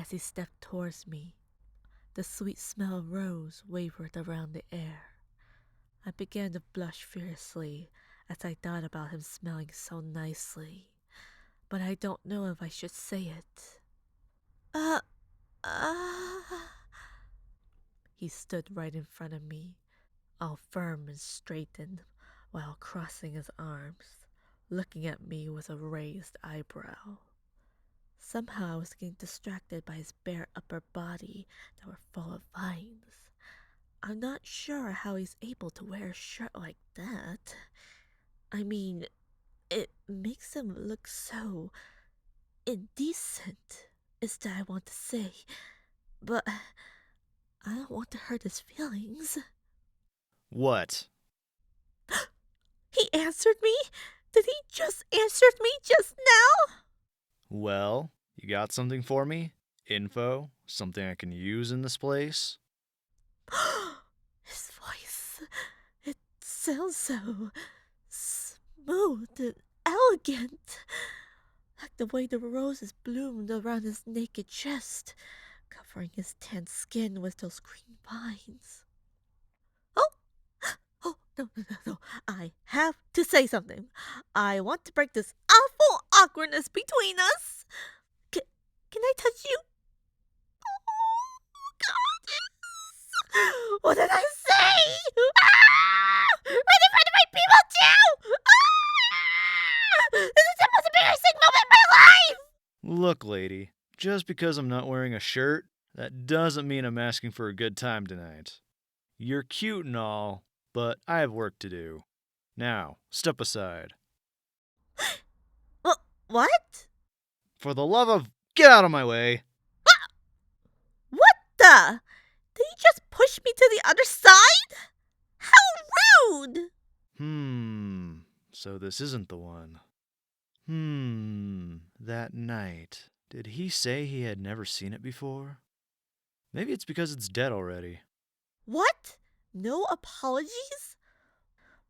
as he stepped towards me. The sweet smell of rose wavered around the air. I began to blush furiously as I thought about him smelling so nicely, but I don't know if I should say it. Uh, uh... He stood right in front of me, all firm and straightened, while crossing his arms, looking at me with a raised eyebrow. Somehow I was getting distracted by his bare upper body that were full of vines. I'm not sure how he's able to wear a shirt like that. I mean, it makes him look so indecent, is that I want to say. But I don't want to hurt his feelings. What? He answered me? Did he just answer me just now? Well, you got something for me? Info? Something I can use in this place? His voice, it sounds so smooth and elegant, like the way the roses bloomed around his naked chest, covering his tan skin with those green vines. No. I have to say something. I want to break this awful awkwardness between us. Can I touch you? Oh, God. What did I say? Right in front of my people, too! This is the most embarrassing moment in my life! Look, lady, just because I'm not wearing a shirt, that doesn't mean I'm asking for a good time tonight. You're cute and all, but I have work to do. Now, step aside. What? For the love of... Get out of my way! What the? Did he just push me to the other side? How rude! So this isn't the one. That night, did he say he had never seen it before? Maybe it's because it's dead already. What? No apologies?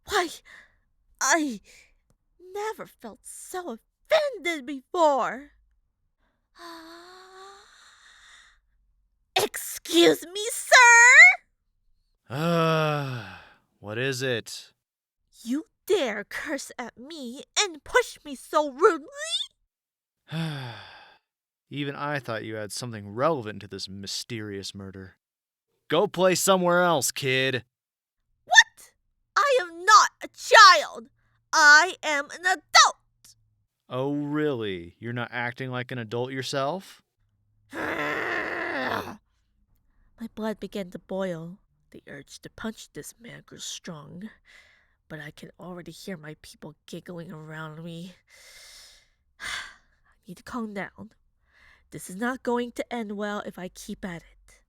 Why, I never felt so offended before. Excuse me, sir? What is it? You dare curse at me and push me so rudely? Even I thought you had something relevant to this mysterious murder. Go play somewhere else, kid. What? I am not a child. I am an adult. Oh, really? You're not acting like an adult yourself? My blood began to boil. The urge to punch this man grew strong, but I can already hear my people giggling around me. I need to calm down. This is not going to end well if I keep at it.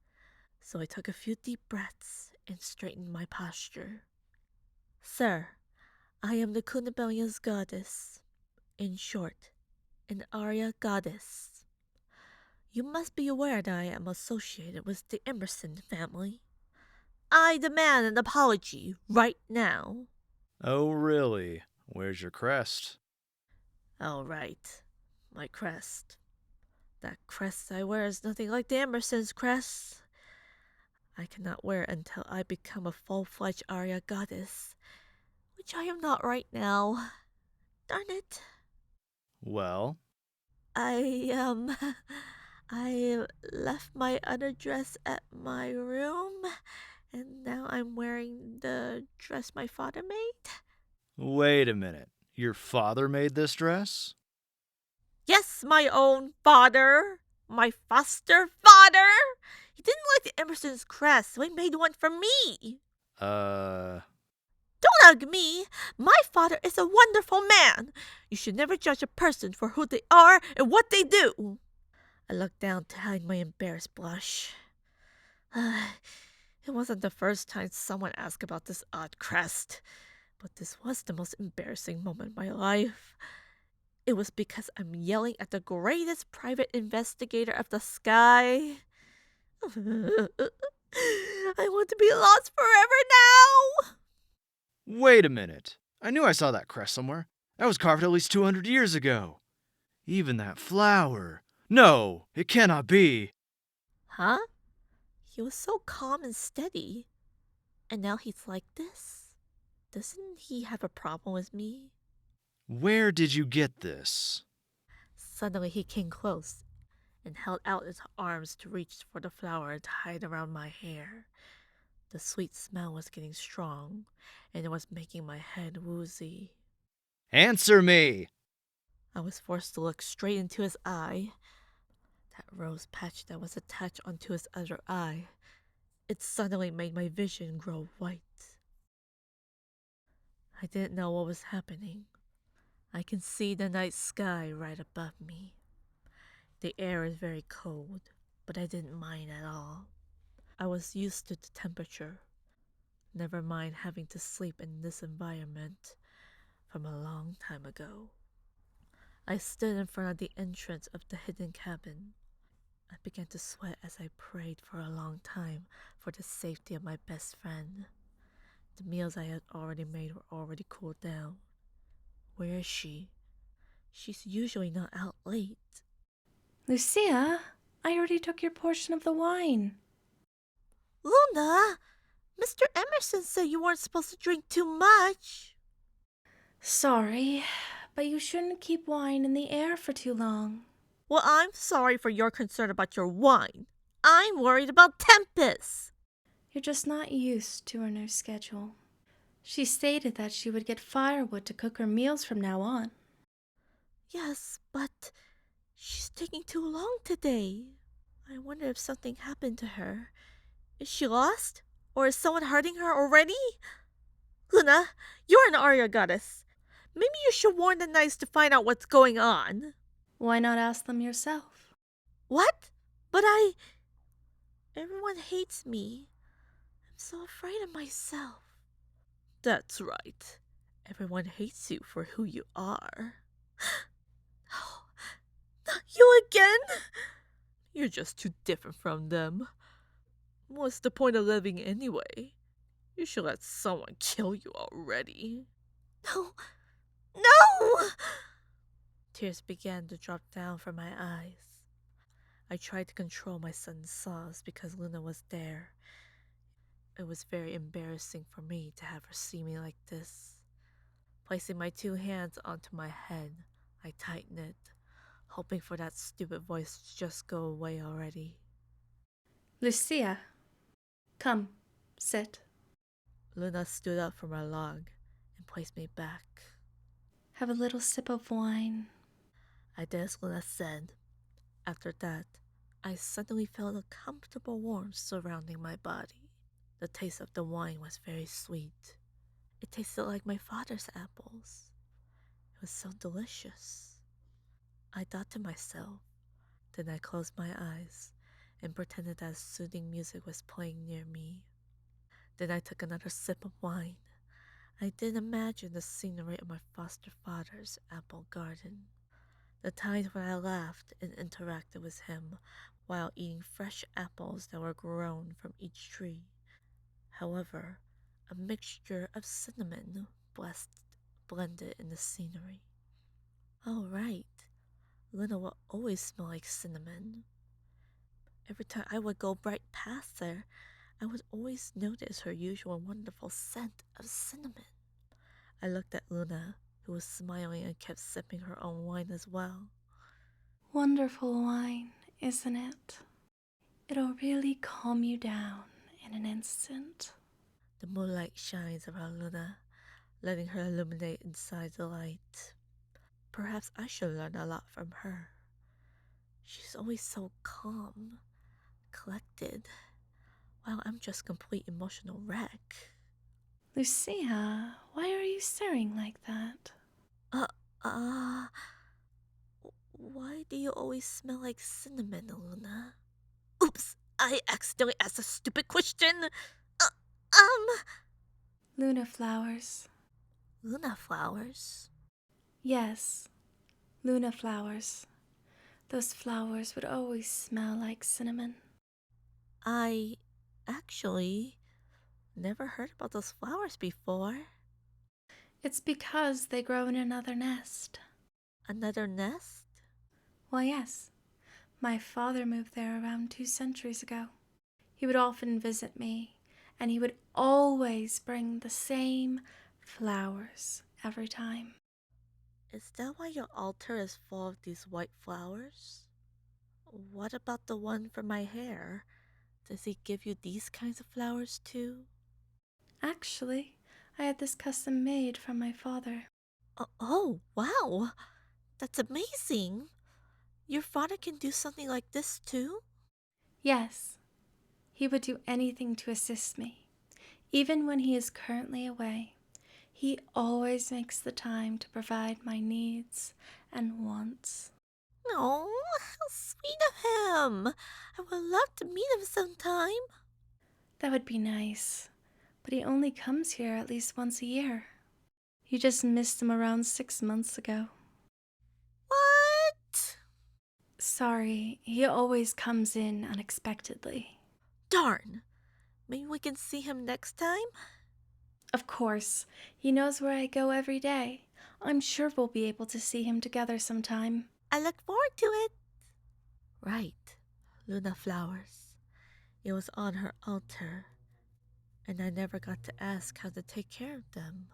So I took a few deep breaths and straightened my posture. Sir, I am the Kunabelian's goddess. In short, an Arya goddess. You must be aware that I am associated with the Emerson family. I demand an apology right now. Oh, really? Where's your crest? All right, my crest. That crest I wear is nothing like the Emerson's crest. I cannot wear it until I become a full-fledged Arya goddess, which I am not right now. Darn it. Well? I left my other dress at my room, and now I'm wearing the dress my father made. Wait a minute. Your father made this dress? Yes, my own father. My foster father. He didn't like the Emerson's crest, so he made one for me. Don't hug me. My father is a wonderful man. You should never judge a person for who they are and what they do. I looked down to hide my embarrassed blush. It wasn't the first time someone asked about this odd crest, but this was the most embarrassing moment in my life. It was because I'm yelling at the greatest private investigator of the sky. I want to be lost forever now. Wait a minute. I knew I saw that crest somewhere. That was carved at least 200 years ago. Even that flower. No, it cannot be. Huh? He was so calm and steady, and now he's like this? Doesn't he have a problem with me? Where did you get this? Suddenly he came close and held out his arms to reach for the flower tied around my hair. The sweet smell was getting strong, and it was making my head woozy. Answer me! I was forced to look straight into his eye. That rose patch that was attached onto his other eye. It suddenly made my vision grow white. I didn't know what was happening. I can see the night sky right above me. The air is very cold, but I didn't mind at all. I was used to the temperature. Never mind having to sleep in this environment from a long time ago. I stood in front of the entrance of the hidden cabin. I began to sweat as I prayed for a long time for the safety of my best friend. The meals I had already made were already cooled down. Where is she? She's usually not out late. Lucia, I already took your portion of the wine. Luna! Mr. Emerson said you weren't supposed to drink too much. Sorry, but you shouldn't keep wine in the air for too long. Well, I'm sorry for your concern about your wine. I'm worried about Tempest. You're just not used to her new schedule. She stated that she would get firewood to cook her meals from now on. Yes, but she's taking too long today. I wonder if something happened to her. Is she lost? Or is someone hurting her already? Luna, you're an Arya goddess. Maybe you should warn the knights to find out what's going on. Why not ask them yourself? What? Everyone hates me. I'm so afraid of myself. That's right. Everyone hates you for who you are. Not you again? You're just too different from them. What's the point of living anyway? You should let someone kill you already. No! No! Tears began to drop down from my eyes. I tried to control my sudden sobs because Luna was there. It was very embarrassing for me to have her see me like this. Placing my two hands onto my head, I tightened it, hoping for that stupid voice to just go away already. Lucia, come, sit. Luna stood up from her log and placed me back. Have a little sip of wine. I did as Luna said. After that, I suddenly felt a comfortable warmth surrounding my body. The taste of the wine was very sweet. It tasted like my father's apples. It was so delicious. I thought to myself. Then I closed my eyes and pretended that soothing music was playing near me. Then I took another sip of wine. I didn't imagine the scenery of my foster father's apple garden. The times when I laughed and interacted with him while eating fresh apples that were grown from each tree. However, a mixture of cinnamon blended in the scenery. Oh, right. Luna will always smell like cinnamon. Every time I would go right past her, I would always notice her usual wonderful scent of cinnamon. I looked at Luna, who was smiling and kept sipping her own wine as well. Wonderful wine, isn't it? It'll really calm you down in an instant. The moonlight shines around Luna, letting her illuminate inside the light. Perhaps I should learn a lot from her. She's always so calm, collected, while I'm just complete emotional wreck. Lucia, why are you staring like that? Uh, uh, why do you always smell like cinnamon, Luna? Oops, I accidentally asked a stupid question. Uh, um, Luna flowers. Luna flowers? Yes, Luna flowers. Those flowers would always smell like cinnamon. I actually never heard about those flowers before. It's because they grow in another nest. Another nest? Well, yes. My father moved there around 2 centuries ago. He would often visit me, and he would always bring the same flowers every time. Is that why your altar is full of these white flowers? What about the one for my hair? Does he give you these kinds of flowers too? Actually, I had this custom made from my father. Oh, wow! That's amazing! Your father can do something like this too? Yes, he would do anything to assist me. Even when he is currently away, he always makes the time to provide my needs and wants. Oh, how sweet of him! I would love to meet him sometime. That would be nice, but he only comes here at least once a year. You just missed him around 6 months ago. What? Sorry, he always comes in unexpectedly. Darn! Maybe we can see him next time? Of course, he knows where I go every day. I'm sure we'll be able to see him together sometime. I look forward to it. Right, Luna flowers. It was on her altar, and I never got to ask how to take care of them.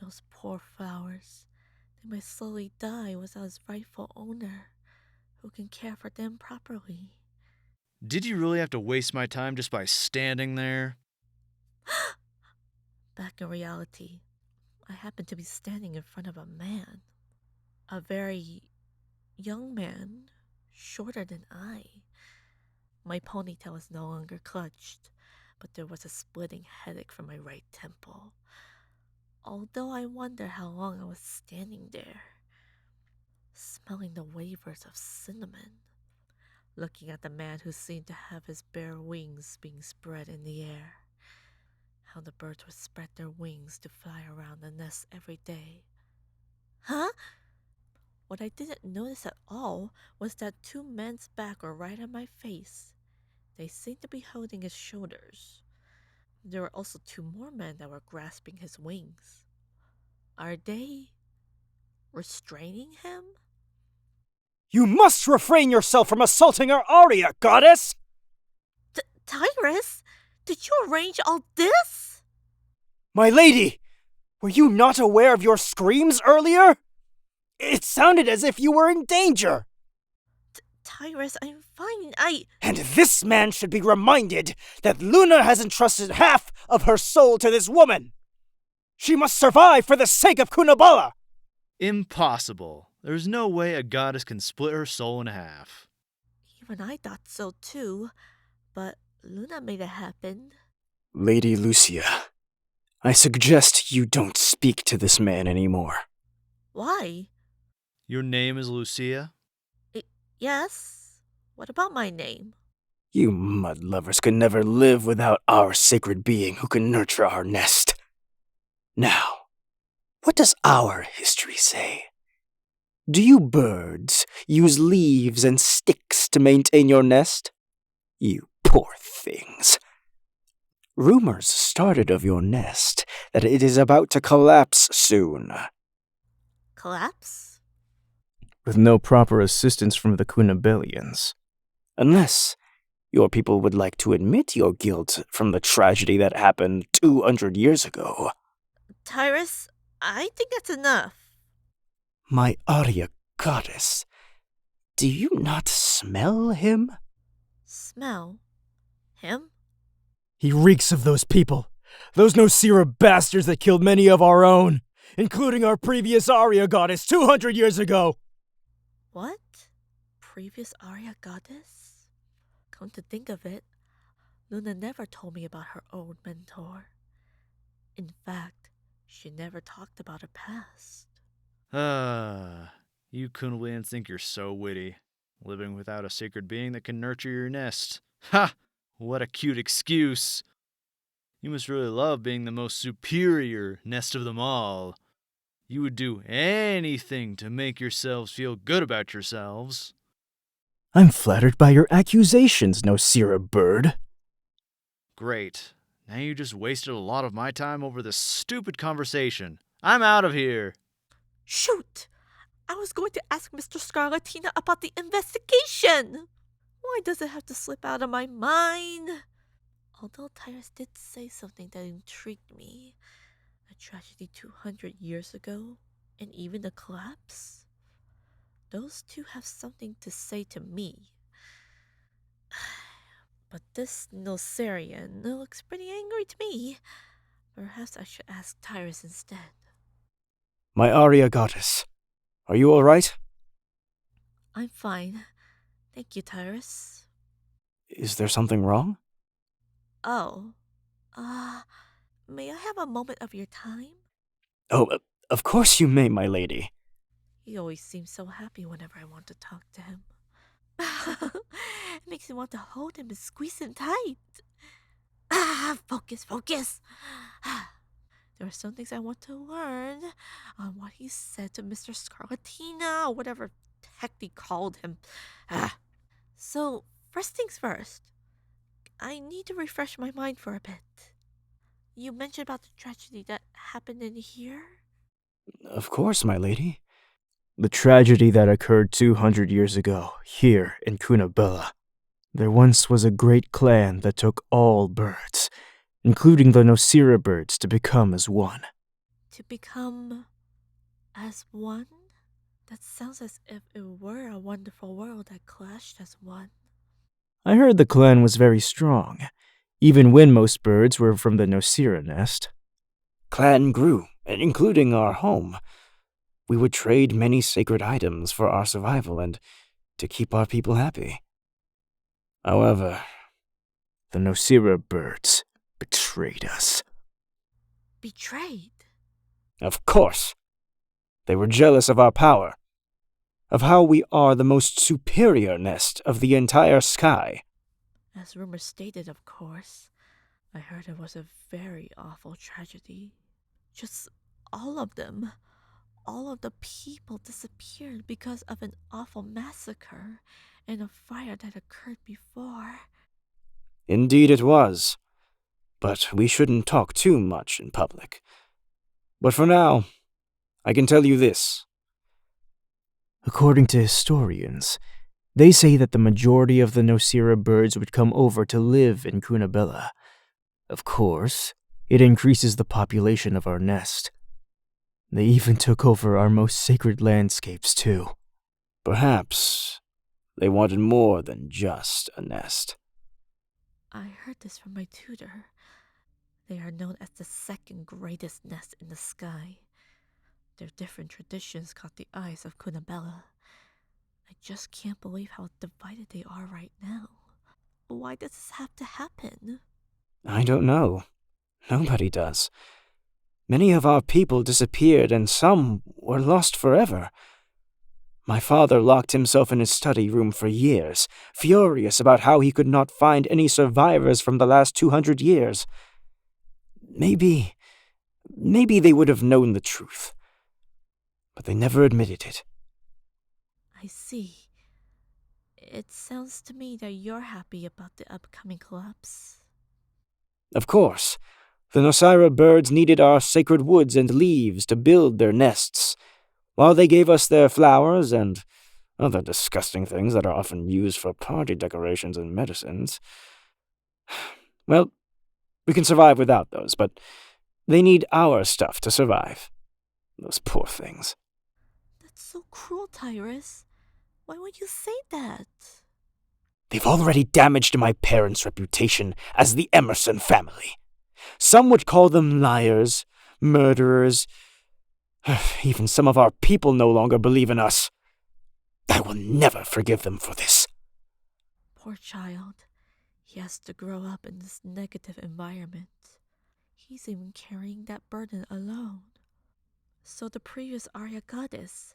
Those poor flowers. They might slowly die without its rightful owner, who can care for them properly. Did you really have to waste my time just by standing there? Back in reality, I happened to be standing in front of a man. A very young man, shorter than I. My ponytail was no longer clutched, but there was a splitting headache from my right temple. Although I wonder how long I was standing there, smelling the wafers of cinnamon, looking at the man who seemed to have his bare wings being spread in the air. How the birds would spread their wings to fly around the nest every day. Huh? What I didn't notice at all was that two men's backs were right on my face. They seemed to be holding his shoulders. There were also two more men that were grasping his wings. Are they restraining him? You must refrain yourself from assaulting our aria, goddess! Tyrus, did you arrange all this? My lady, were you not aware of your screams earlier? It sounded as if you were in danger. Tyrus, I'm fine. And this man should be reminded that Luna has entrusted half of her soul to this woman. She must survive for the sake of Kunabala. Impossible. There's no way a goddess can split her soul in half. Even I thought so too, but Luna made it happen. Lady Lucia, I suggest you don't speak to this man anymore. Why? Your name is Lucia? Yes. What about my name? You mud lovers could never live without our sacred being who can nurture our nest. Now, what does our history say? Do you birds use leaves and sticks to maintain your nest? You poor things. Rumors started of your nest that it is about to collapse soon. Collapse? With no proper assistance from the Kunabelians. Unless your people would like to admit your guilt from the tragedy that happened 200 years ago. Tyrus, I think that's enough. My Arya goddess, do you not smell him? Smell? Him? He reeks of those people. Those Nosirian bastards that killed many of our own, including our previous Arya goddess 200 years ago. What? Previous Arya goddess? Come to think of it, Luna never told me about her old mentor. In fact, she never talked about her past. You Kunalians think you're so witty. Living without a sacred being that can nurture your nest. Ha! What a cute excuse. You must really love being the most superior nest of them all. You would do anything to make yourselves feel good about yourselves. I'm flattered by your accusations, Nosirian bird. Great. Now you just wasted a lot of my time over this stupid conversation. I'm out of here. Shoot! I was going to ask Mr. Scarlatina about the investigation. Why does it have to slip out of my mind? Although Tyrus did say something that intrigued me, a tragedy 200 years ago, and even the collapse, those two have something to say to me. But this Nosirian looks pretty angry to me. Perhaps I should ask Tyrus instead. My Arya goddess, are you alright? I'm fine. Thank you, Tyrus. Is there something wrong? Oh, uh, may I have a moment of your time? Oh, of course you may, my lady. He always seems so happy whenever I want to talk to him. It makes me want to hold him and squeeze him tight. Focus, focus. There are some things I want to learn on what he said to Mr. Scarlatina, or whatever the heck he called him. So, first things first, I need to refresh my mind for a bit. You mentioned about the tragedy that happened in here? Of course, my lady. The tragedy that occurred 200 years ago, here in Cunabella. There once was a great clan that took all birds, including the Nosira birds, to become as one. To become as one? That sounds as if it were a wonderful world that clashed as one. I heard the clan was very strong, even when most birds were from the Nosira nest. Clan grew, including our home. We would trade many sacred items for our survival and to keep our people happy. However, the Nosira birds betrayed us. Betrayed? Of course. They were jealous of our power, of how we are the most superior nest of the entire sky. As rumor stated, of course. I heard it was a very awful tragedy. Just all of them. All of the people disappeared because of an awful massacre and a fire that occurred before. Indeed it was. But we shouldn't talk too much in public. But for now, I can tell you this. According to historians, they say that the majority of the Nosira birds would come over to live in Cunabella. Of course, it increases the population of our nest. They even took over our most sacred landscapes, too. Perhaps they wanted more than just a nest. I heard this from my tutor. They are known as the second greatest nest in the sky. Their different traditions caught the eyes of Cunabella. I just can't believe how divided they are right now. Why does this have to happen? I don't know. Nobody does. Many of our people disappeared and some were lost forever. My father locked himself in his study room for years, furious about how he could not find any survivors from the last 200 years. Maybe they would have known the truth. But they never admitted it. I see. It sounds to me that you're happy about the upcoming collapse. Of course. The Nosira birds needed our sacred woods and leaves to build their nests, while they gave us their flowers and other disgusting things that are often used for party decorations and medicines. Well, we can survive without those, but they need our stuff to survive. Those poor things. That's so cruel, Tyrus. Why would you say that? They've already damaged my parents' reputation as the Emerson family. Some would call them liars, murderers. Even some of our people no longer believe in us. I will never forgive them for this. Poor child. He has to grow up in this negative environment. He's even carrying that burden alone. So the previous Arya goddess,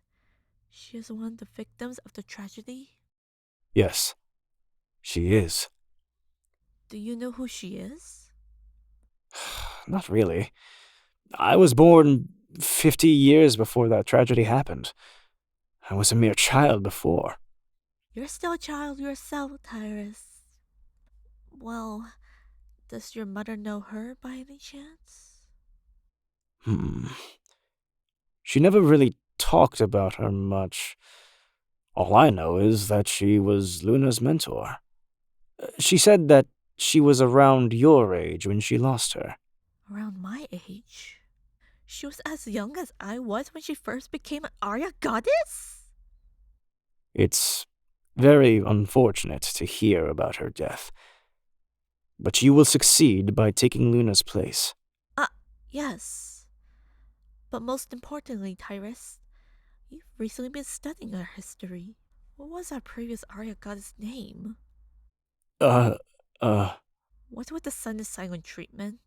she is one of the victims of the tragedy? Yes, she is. Do you know who she is? Not really. I was born 50 years before that tragedy happened. I was a mere child before. You're still a child yourself, Tyrus. Well, does your mother know her by any chance? She never really talked about her much. All I know is that she was Luna's mentor. She said that she was around your age when she lost her. Around my age? She was as young as I was when she first became an Arya goddess? It's very unfortunate to hear about her death. But you will succeed by taking Luna's place. Yes. But most importantly, Tyrus, you've recently been studying our history. What was our previous Arya goddess' name? Uh, What with the sun is silent treatment?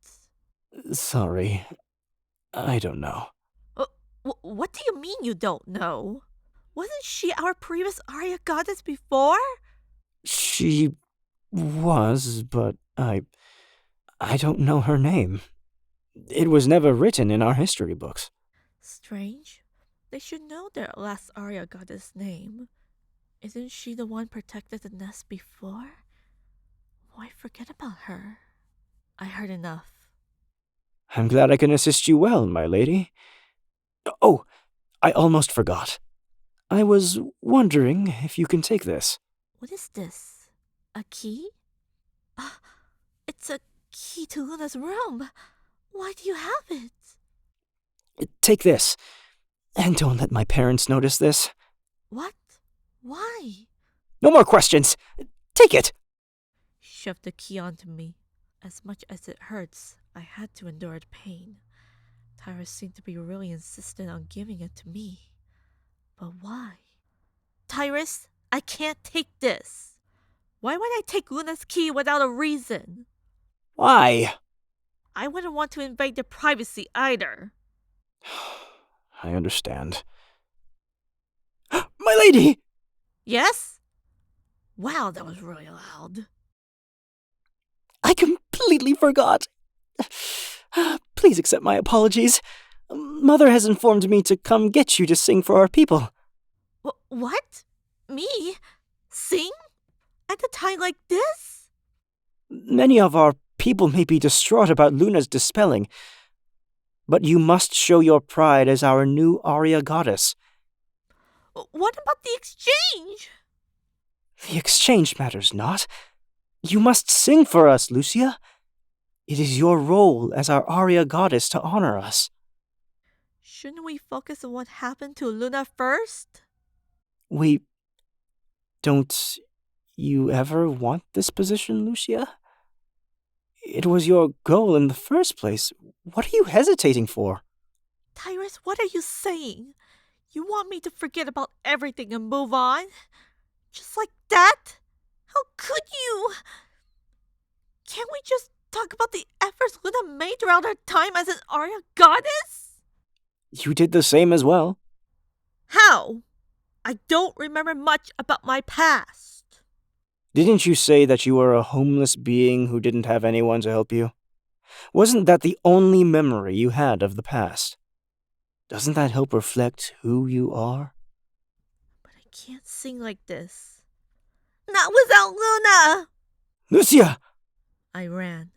sorry. I don't know. What do you mean you don't know? Wasn't she our previous Arya goddess before? She was, but I don't know her name. It was never written in our history books. Strange. They should know their last Arya goddess' name. Isn't she the one protected the nest before? Why forget about her? I heard enough. I'm glad I can assist you well, my lady. Oh, I almost forgot. I was wondering if you can take this. What is this? A key? Ah, it's a key to Luna's room. Why do you have it? Take this. And don't let my parents notice this. What? Why? No more questions. Take it. She shoved the key onto me. As much as it hurts, I had to endure the pain. Tyrus seemed to be really insistent on giving it to me. But why? Tyrus, I can't take this. Why would I take Luna's key without a reason? Why? I wouldn't want to invade their privacy either. I understand. My lady! Yes? Wow, that was really loud. I completely forgot. Please accept my apologies. Mother has informed me to come get you to sing for our people. What? Me? Sing? At a time like this? Many of our people may be distraught about Luna's dispelling, but you must show your pride as our new Arya goddess. What about the exchange? The exchange matters not. You must sing for us, Lucia. It is your role as our Arya goddess to honor us. Shouldn't we focus on what happened to Luna first? Don't you ever want this position, Lucia? It was your goal in the first place. What are you hesitating for? Tyrus, what are you saying? You want me to forget about everything and move on? Just like that? How could you? Can't we just talk about the efforts Luna made throughout her time as an Arya goddess? You did the same as well. How? I don't remember much about my past. Didn't you say that you were a homeless being who didn't have anyone to help you? Wasn't that the only memory you had of the past? Doesn't that help reflect who you are? But I can't sing like this. Not without Luna! Lucia! I ran.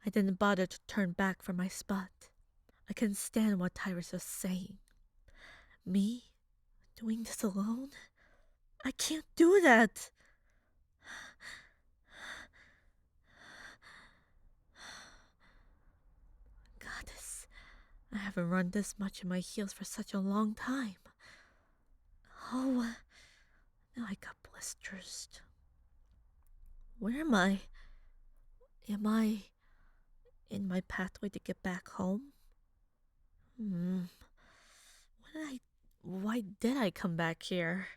I didn't bother to turn back from my spot. I couldn't stand what Tyrus was saying. Me? Doing this alone? I can't do that. Goddess, I haven't run this much in my heels for such a long time. Oh, now I got blisters. Where am I? Am I in my pathway to get back home? Why did I come back here?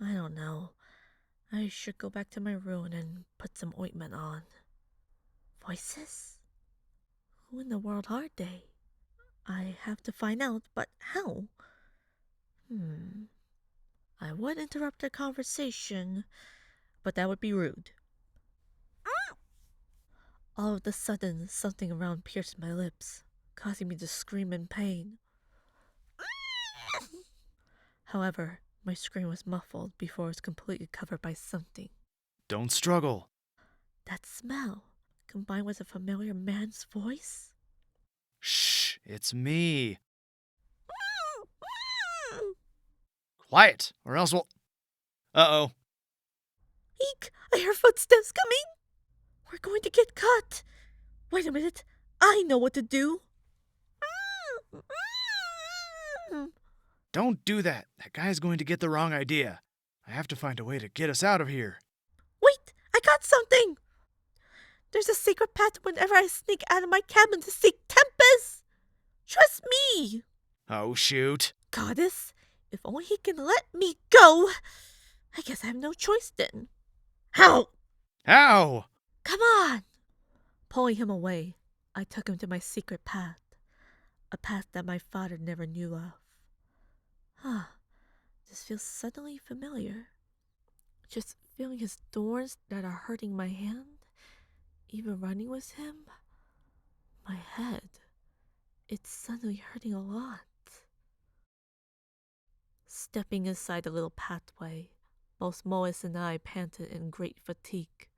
I don't know. I should go back to my room and put some ointment on. Voices? Who in the world are they? I have to find out, but how? I would interrupt their conversation, but that would be rude. All of a sudden, something around pierced my lips, causing me to scream in pain. However, my scream was muffled before it was completely covered by something. Don't struggle. That smell, combined with a familiar man's voice? Shh, it's me. Quiet, or else we'll... Uh-oh. Eek! I hear footsteps coming! We're going to get caught! Wait a minute, I know what to do! Don't do that. That guy's going to get the wrong idea. I have to find a way to get us out of here. Wait! I got something! There's a secret path whenever I sneak out of my cabin to seek Tempest! Trust me! Oh, shoot. Goddess, if only he can let me go! I guess I have no choice then. How? How? Come on! Pulling him away, I took him to my secret path. A path that my father never knew of. This feels suddenly familiar. Just feeling his thorns that are hurting my hand. Even running with him. My head. It's suddenly hurting a lot. Stepping inside the little pathway, both Mois and I panted in great fatigue.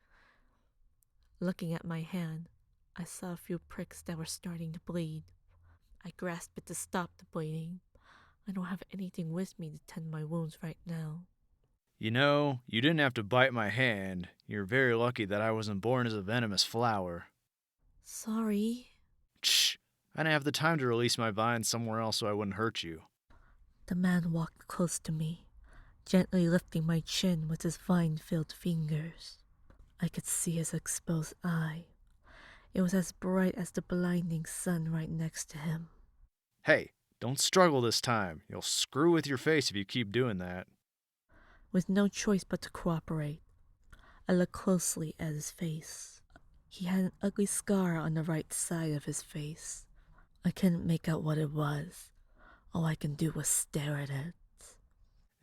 Looking at my hand, I saw a few pricks that were starting to bleed. I grasped it to stop the bleeding. I don't have anything with me to tend my wounds right now. You know, you didn't have to bite my hand. You're very lucky that I wasn't born as a venomous flower. Sorry. Shh! I didn't have the time to release my vines somewhere else so I wouldn't hurt you. The man walked close to me, gently lifting my chin with his vine-filled fingers. I could see his exposed eye. It was as bright as the blinding sun right next to him. Hey, don't struggle this time. You'll screw with your face if you keep doing that. With no choice but to cooperate, I looked closely at his face. He had an ugly scar on the right side of his face. I couldn't make out what it was. All I could do was stare at it.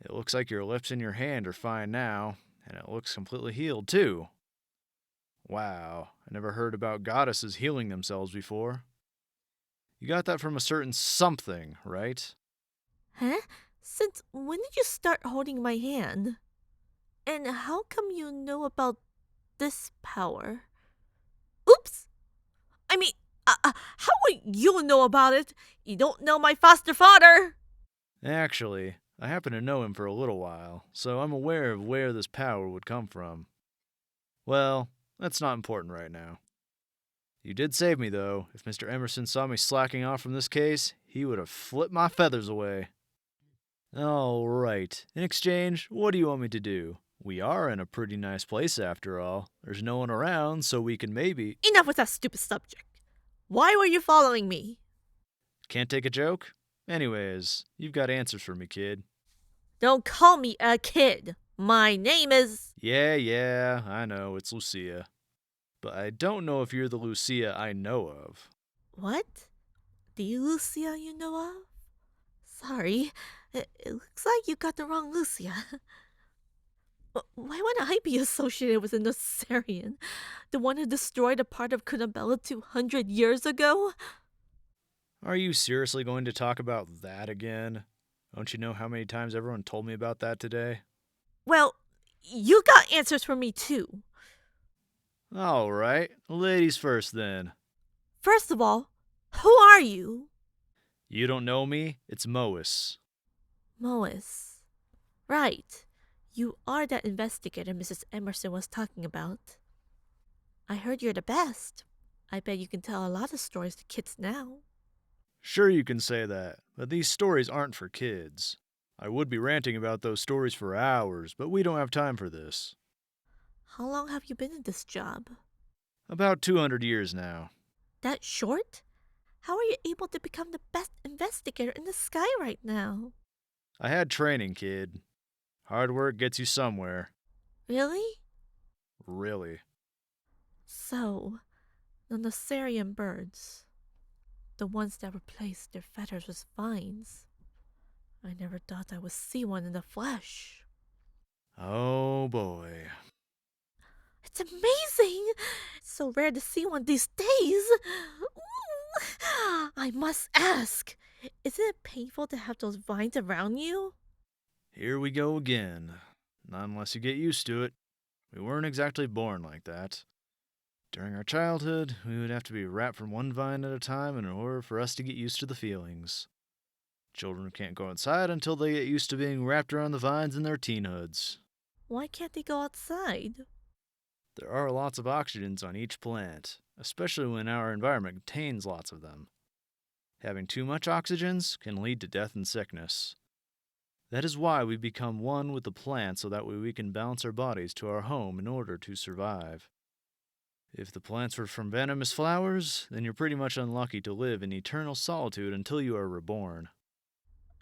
It looks like your lips and your hand are fine now, and it looks completely healed, too. Wow, I never heard about goddesses healing themselves before. You got that from a certain something, right? Huh? Since when did you start holding my hand? And how come you know about this power? Oops! I mean, how would you know about it? You don't know my foster father! Actually, I happen to know him for a little while, so I'm aware of where this power would come from. Well, that's not important right now. You did save me, though. If Mr. Emerson saw me slacking off from this case, he would have flipped my feathers away. All right. In exchange, what do you want me to do? We are in a pretty nice place after all. There's no one around, so we can maybe... Enough with that stupid subject. Why were you following me? Can't take a joke? Anyways, you've got answers for me, kid. Don't call me a kid. My name is... Yeah, I know, it's Lucia. But I don't know if you're the Lucia I know of. What? The Lucia you know of? Sorry, it looks like you got the wrong Lucia. Why would I be associated with a Nosirian? The one who destroyed a part of Kunabella 200 years ago? Are you seriously going to talk about that again? Don't you know how many times everyone told me about that today? Well, you got answers for me too. All right, ladies first then. First of all, who are you? You don't know me? It's Mois. Mois. Right. You are that investigator Mrs. Emerson was talking about. I heard you're the best. I bet you can tell a lot of stories to kids now. Sure you can say that, but these stories aren't for kids. I would be ranting about those stories for hours, but we don't have time for this. How long have you been in this job? About 200 years now. That short? How are you able to become the best investigator in the sky right now? I had training, kid. Hard work gets you somewhere. Really? Really. So, the Nosirian birds, the ones that replaced their feathers with vines. I never thought I would see one in the flesh. Oh boy. It's amazing! It's so rare to see one these days. Ooh. I must ask, isn't it painful to have those vines around you? Here we go again. Not unless you get used to it. We weren't exactly born like that. During our childhood, we would have to be wrapped from one vine at a time in order for us to get used to the feelings. Children can't go outside until they get used to being wrapped around the vines in their teenhoods. Why can't they go outside? There are lots of oxygens on each plant, especially when our environment contains lots of them. Having too much oxygens can lead to death and sickness. That is why we become one with the plant so that way we can balance our bodies to our home in order to survive. If the plants were from venomous flowers, then you're pretty much unlucky to live in eternal solitude until you are reborn.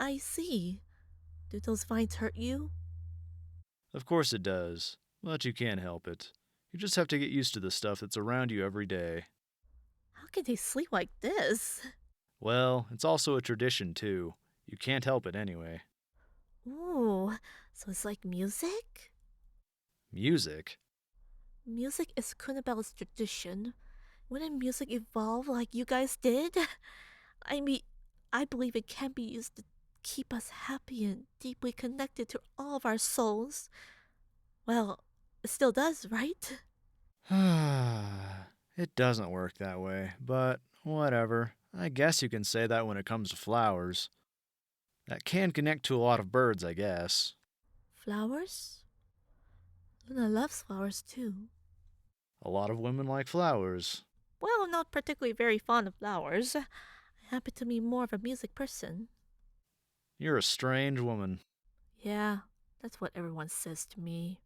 I see. Do those vines hurt you? Of course it does, but you can't help it. You just have to get used to the stuff that's around you every day. How can they sleep like this? Well, it's also a tradition too. You can't help it anyway. Ooh, so it's like music? Music? Music is Kunabella's tradition. Wouldn't music evolve like you guys did? I mean, I believe it can be used to keep us happy and deeply connected to all of our souls. Well, it still does, right? It doesn't work that way, but whatever. I guess you can say that when it comes to flowers. That can connect to a lot of birds, I guess. Flowers? Luna loves flowers too. A lot of women like flowers. Well, I'm not particularly very fond of flowers. I happen to be more of a music person. You're a strange woman. Yeah, that's what everyone says to me.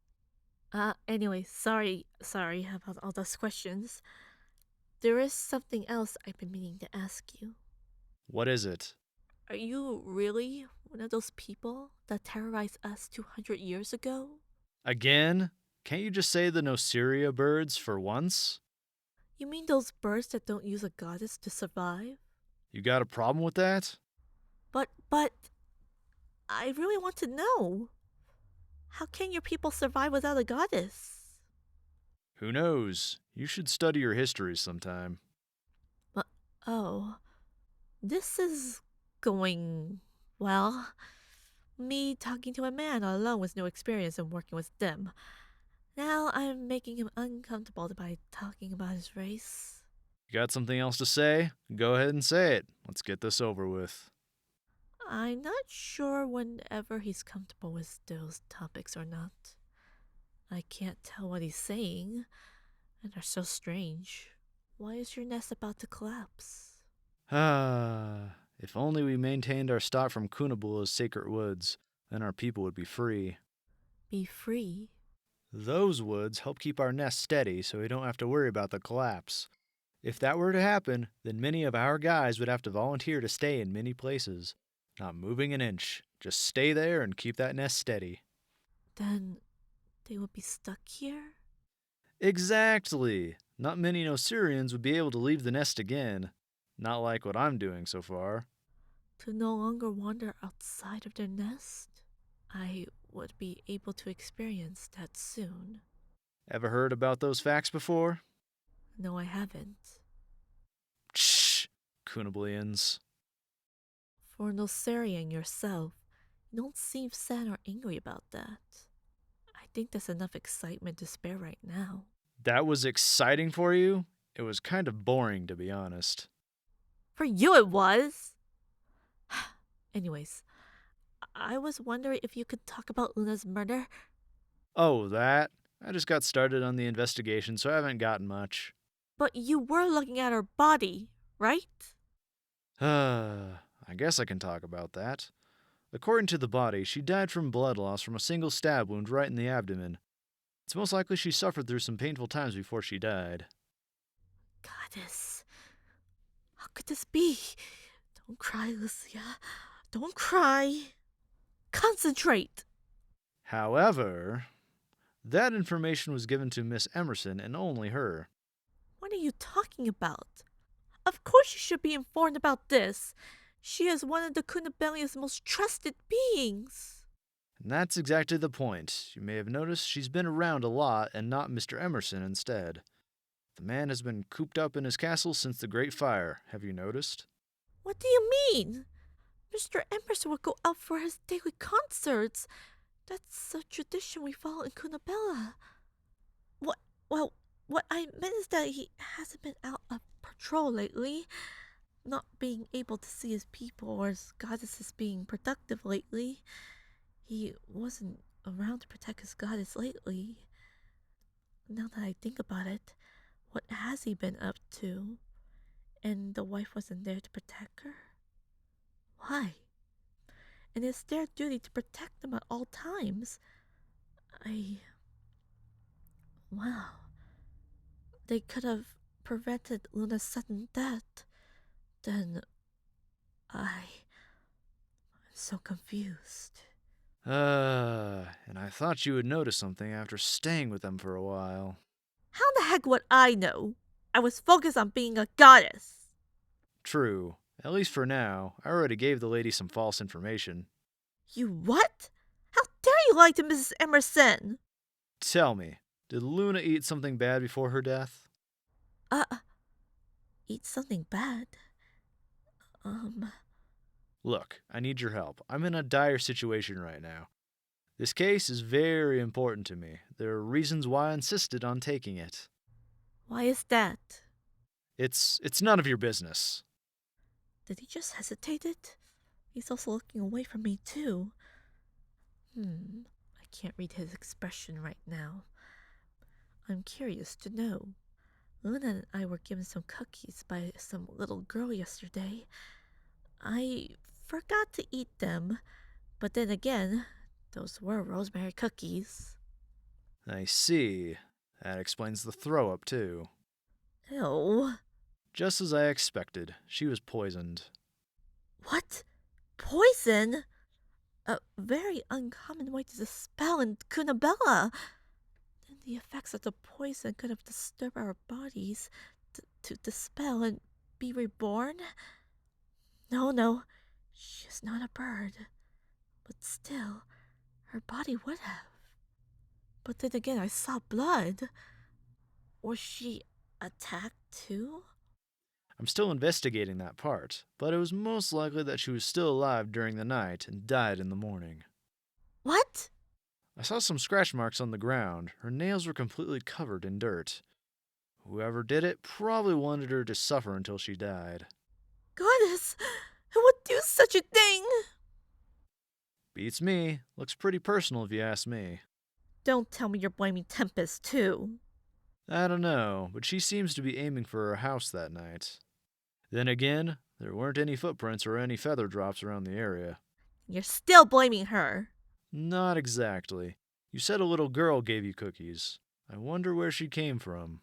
Anyway, sorry about all those questions. There is something else I've been meaning to ask you. What is it? Are you really one of those people that terrorized us 200 years ago? Again? Can't you just say the Nosirian birds for once? You mean those birds that don't use a goddess to survive? You got a problem with that? But, I really want to know. How can your people survive without a goddess? Who knows? You should study your history sometime. Oh, this is going well. Me talking to a man all alone with no experience in working with them. Now I'm making him uncomfortable by talking about his race. You got something else to say? Go ahead and say it. Let's get this over with. I'm not sure whenever he's comfortable with those topics or not. I can't tell what he's saying, and they're so strange. Why is your nest about to collapse? If only we maintained our stock from Kunabula's sacred woods, then our people would be free. Be free? Those woods help keep our nest steady so we don't have to worry about the collapse. If that were to happen, then many of our guys would have to volunteer to stay in many places. Not moving an inch. Just stay there and keep that nest steady. Then they would be stuck here? Exactly. Not many Nosirians would be able to leave the nest again. Not like what I'm doing so far. To no longer wander outside of their nest? I would be able to experience that soon. Ever heard about those facts before? No, I haven't. Shh, Kunablians. For Nosirian yourself, you don't seem sad or angry about that. I think there's enough excitement to spare right now. That was exciting for you? It was kind of boring, to be honest. For you it was! Anyways, I was wondering if you could talk about Luna's murder. Oh, that? I just got started on the investigation, so I haven't gotten much. But you were looking at her body, right? I guess I can talk about that. According to the body, she died from blood loss from a single stab wound right in the abdomen. It's most likely she suffered through some painful times before she died. Goddess. How could this be? Don't cry, Lucia. Don't cry. Concentrate. However, that information was given to Miss Emerson and only her. What are you talking about? Of course you should be informed about this. She is one of the Kunabelia's most trusted beings. And that's exactly the point. You may have noticed she's been around a lot and not Mr. Emerson instead. The man has been cooped up in his castle since the Great Fire. Have you noticed? What do you mean? Mr. Emerson would go out for his daily concerts. That's a tradition we follow in Kunabella. What I meant is that he hasn't been out on patrol lately. not being able to see his people or his goddesses being productive lately. He wasn't around to protect his goddess lately. Now that I think about it, what has he been up to? And the wife wasn't there to protect her? Why? And it's their duty to protect them at all times. Wow. They could have prevented Luna's sudden death. Then I'm so confused. And I thought you would notice something after staying with them for a while. How the heck would I know? I was focused on being a goddess. True. At least for now. I already gave the lady some false information. You what? How dare you lie to Mrs. Emerson? Tell me, did Luna eat something bad before her death? Eat something bad? Look, I need your help. I'm in a dire situation right now. This case is very important to me. There are reasons why I insisted on taking it. Why is that? It's none of your business. Did he just hesitated? He's also looking away from me, too. I can't read his expression right now. I'm curious to know. Luna and I were given some cookies by some little girl yesterday. I forgot to eat them, but then again, those were rosemary cookies. I see. That explains the throw up, too. Ew. Just as I expected, she was poisoned. What? Poison? A very uncommon way to dispel in Cunabella. Then the effects of the poison could have disturbed our bodies to dispel and be reborn? No, she is not a bird. But still, her body would have. But then again, I saw blood. Was she attacked too? I'm still investigating that part, but it was most likely that she was still alive during the night and died in the morning. What? I saw some scratch marks on the ground. Her nails were completely covered in dirt. Whoever did it probably wanted her to suffer until she died. Goddess, who would do such a thing? Beats me. Looks pretty personal if you ask me. Don't tell me you're blaming Tempest too. I don't know, but she seems to be aiming for her house that night. Then again, there weren't any footprints or any feather drops around the area. You're still blaming her. Not exactly. You said a little girl gave you cookies. I wonder where she came from.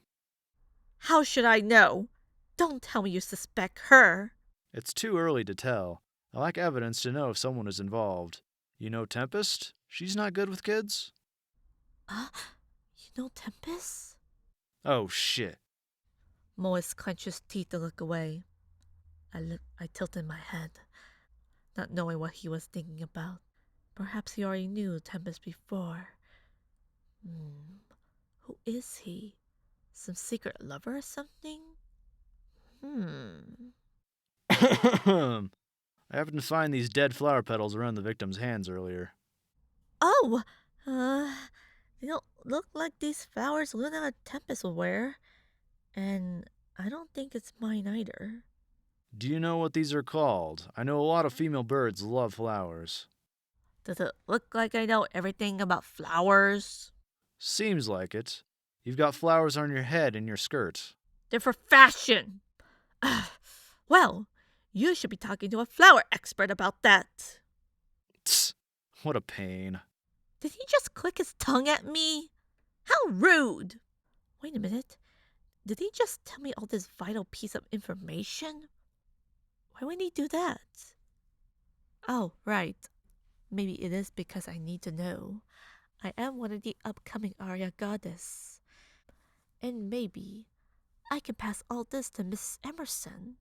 How should I know? Don't tell me you suspect her. It's too early to tell. I lack evidence to know if someone is involved. You know Tempest? She's not good with kids. You know Tempest? Oh, shit. Mois clenched his teeth to look away. I tilted my head, not knowing what he was thinking about. Perhaps he already knew Tempest before. Who is he? Some secret lover or something? I happened to find these dead flower petals around the victim's hands earlier. Oh! They don't look like these flowers Luna or Tempest will wear. And I don't think it's mine either. Do you know what these are called? I know a lot of female birds love flowers. Does it look like I know everything about flowers? Seems like it. You've got flowers on your head and your skirt. They're for fashion. Well, you should be talking to a flower expert about that. Tss, what a pain. Did he just click his tongue at me? How rude! Wait a minute. Did he just tell me all this vital piece of information? Why would he do that? Oh, right. Maybe it is because I need to know. I am one of the upcoming Arya goddess. And maybe I can pass all this to Miss Emerson.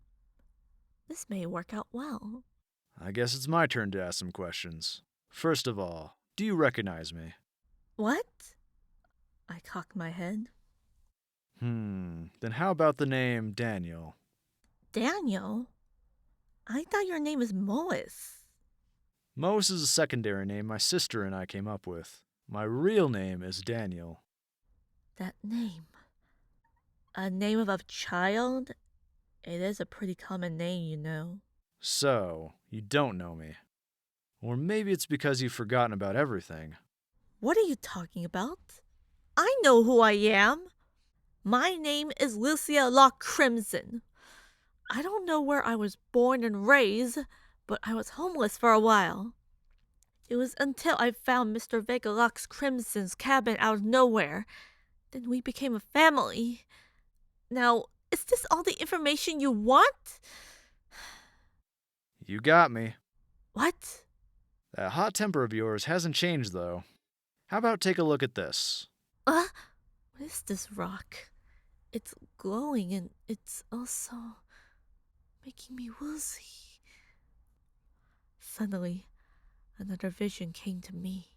This may work out well. I guess it's my turn to ask some questions. First of all, do you recognize me? What? I cocked my head. Then how about the name Daniel? Daniel? I thought your name was Mois. Mois is a secondary name my sister and I came up with. My real name is Daniel. That name. A name of a child? It is a pretty common name, you know. So, you don't know me. Or maybe it's because you've forgotten about everything. What are you talking about? I know who I am. My name is Lucia Lock Crimson. I don't know where I was born and raised, but I was homeless for a while. It was until I found Mr. Vega Lox Crimson's cabin out of nowhere. Then we became a family. Now, is this all the information you want? You got me. What? That hot temper of yours hasn't changed, though. How about take a look at this? What is this rock? It's glowing and it's also making me woozy. Suddenly, another vision came to me.